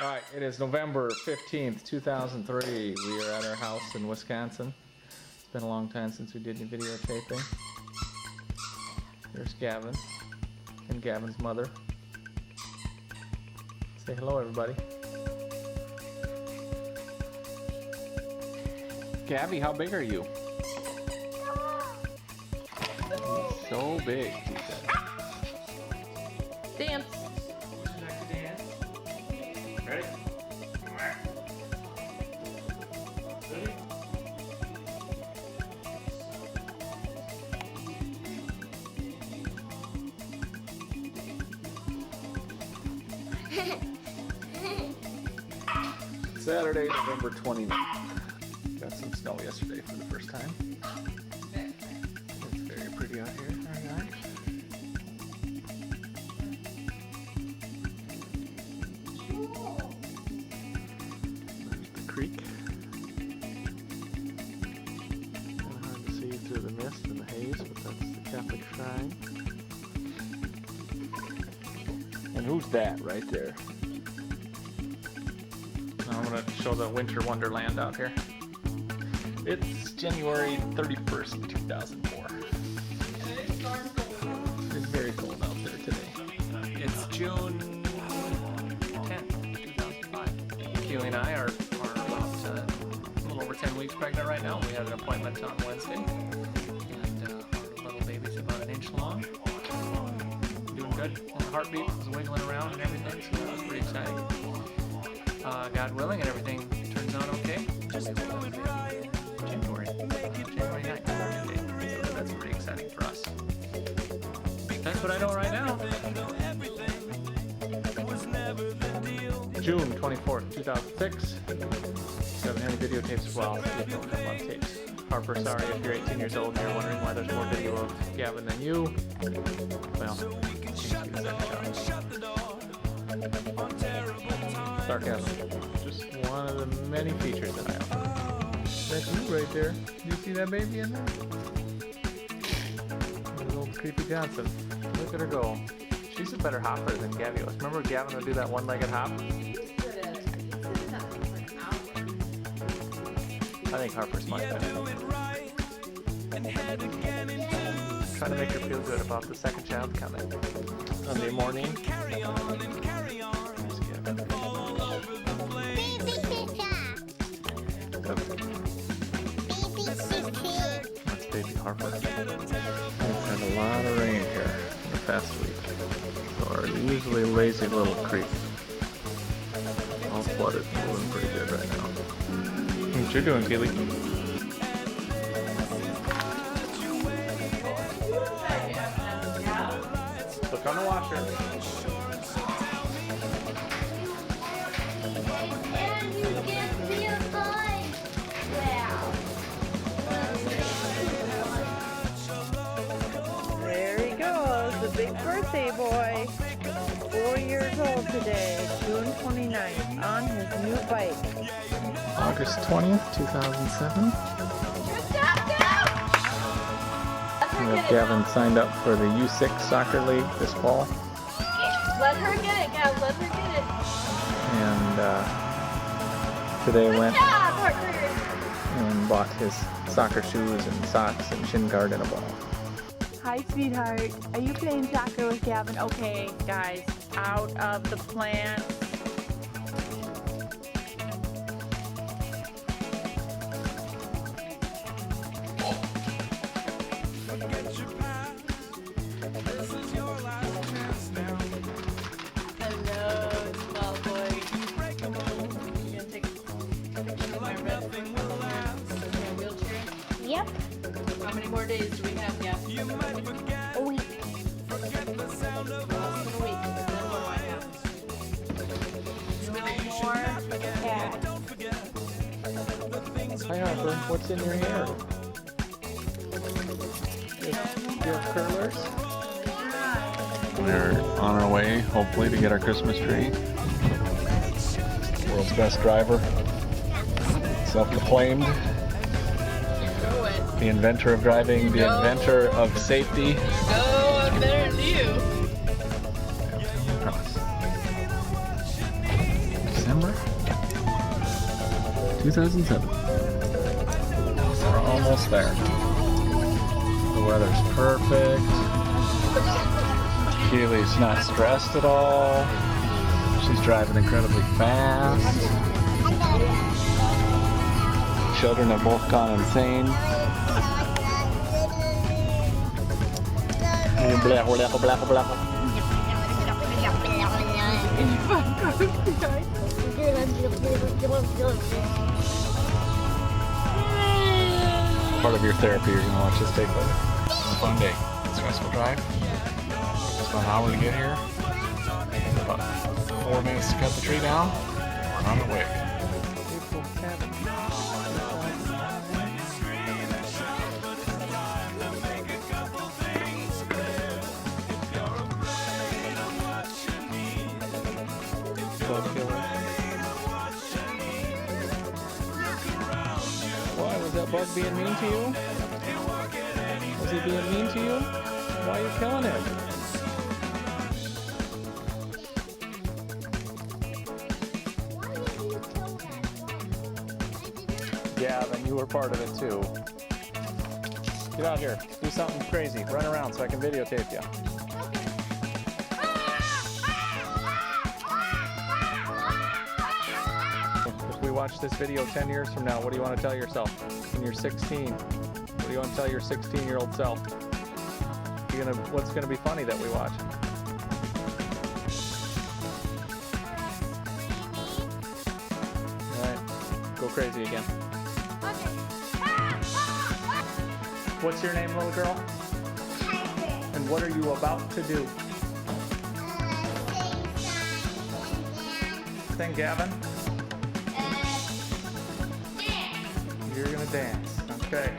Alright, it is November 15th, 2003. We are at our house in Wisconsin. It's been a long time since we did any videotaping. There's Gavin and Gavin's mother. Say hello, everybody. Gabby, how big are you? So big, she said. Dance. Ready? Saturday, November 29th. Got some snow yesterday for the first time. It's very pretty out here. Our yard. There's the creek. Kind of hard to see through the mist and the haze, but that's the Catholic shrine. And who's that right there? I'm going to show the winter wonderland out here. It's January 31st, 2004. It's very cold out there today. It's June 10th, 2005. Keely and I are about a little over 10 weeks pregnant right now. We had an appointment on Wednesday. And our little baby's about an inch long. Doing good. And the heartbeat was wiggling around and everything, so that was pretty exciting. God willing, and everything turns out okay. January 9th, so that's pretty exciting for us. That's what I know right now. June 24th, 2006. Haven't had any videotapes as well. We don't have a lot of tapes. Harper, sorry if you're 18 years old and you're wondering why there's more video of Gavin than you. Well, sarcasm. Just one of the many features that I offer. That's you right there. Do you see that baby in there? Little creepy Johnson. Look at her go. She's a better hopper than Gabby was. Remember Gavin would do that one-legged hop? I think Harper's much better. Trying to make her feel good about the second child coming. Sunday morning. That's baby Harper. We've had a lot of rain here in the past week. So our usually lazy little creek. All flooded, moving pretty good right now. What you doing, Keely? Look on the washer. Big birthday boy, 4 years old today, June 29th, on his new bike. August 20th, 2007. We have Gavin signed up for the U6 soccer league this fall. Let her get it, Gav, let her get it. And today went and bought his soccer shoes and socks and shin guard and a ball. Hi, sweetheart. Are you playing soccer with Gavin? Okay, guys, out of the plants. Hello, small boy. You gonna take a picture of my red wheelchair? Yep. How many more days do we have, Gav? A week. Less than a week, and then what do I have? No more cat. Hi Harper, what's in your hair? You have curlers? We're on our way, hopefully, to get our Christmas tree. World's best driver. Self-proclaimed. The inventor of driving, the inventor of safety. Go, I'm better than you. September 2007. We're almost there. The weather's perfect. Keely's not stressed at all. She's driving incredibly fast. Children have both gone insane. Part of your therapy, you're gonna watch this take later. A fun day. Stressful drive. It's about an hour to get here. About 4 minutes to cut the tree down. We're on the way. Why was that bug being mean to you? Was he being mean to you? Why are you killing him? Gavin, you were part of it too. Get out here. Do something crazy. Run around so I can videotape you. If we watch this video 10 years from now, what do you want to tell yourself? When you're 16, what do you want to tell your 16-year-old self? What's gonna be funny that we watch? All right, go crazy again. What's your name, little girl? Harper. And what are you about to do? Sing, Gavin. You're gonna dance. Okay.